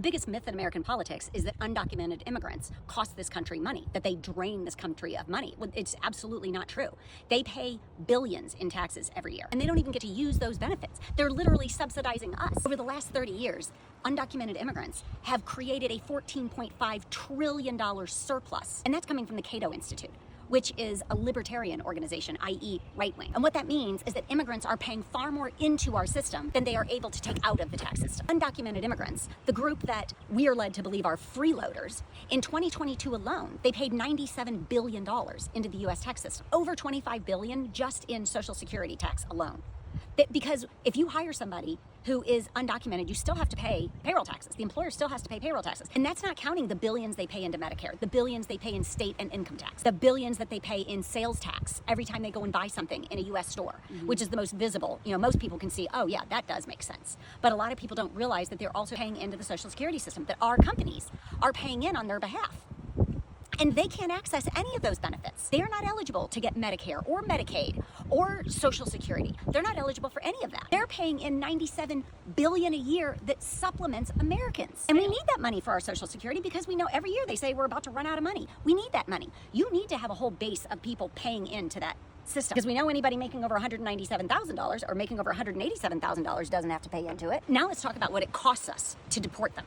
Biggest myth in American politics is that undocumented immigrants cost this country money, that they drain this country of money. Well, it's absolutely not true. They pay billions in taxes every year, and they don't even get to use those benefits. They're literally subsidizing us. Over the last 30 years, undocumented immigrants have created a $14.5 trillion surplus, and that's coming from the Cato Institute, which is a libertarian organization, i.e. right-wing. And what that means is that immigrants are paying far more into our system than they are able to take out of the tax system. Undocumented immigrants, the group that we are led to believe are freeloaders, in 2022 alone, they paid $97 billion into the US tax system. Over $25 billion just in Social Security tax alone. Because if you hire somebody who is undocumented, you still have to pay payroll taxes. The employer still has to pay payroll taxes. And that's not counting the billions they pay into Medicare, the billions they pay in state and income tax, the billions that they pay in sales tax every time they go and buy something in a US store, which is the most visible. You know, most people can see, oh yeah, that does make sense. But a lot of people don't realize that they're also paying into the Social Security system, that our companies are paying in on their behalf. And they can't access any of those benefits. They are not eligible to get Medicare or Medicaid or Social Security. They're not eligible for any of that. They're paying in $97 billion a year that supplements Americans. And we need that money for our Social Security because we know every year they say we're about to run out of money. We need that money. You need to have a whole base of people paying into that system. Because we know anybody making over $197,000 or making over $187,000 doesn't have to pay into it. Now let's talk about what it costs us to deport them.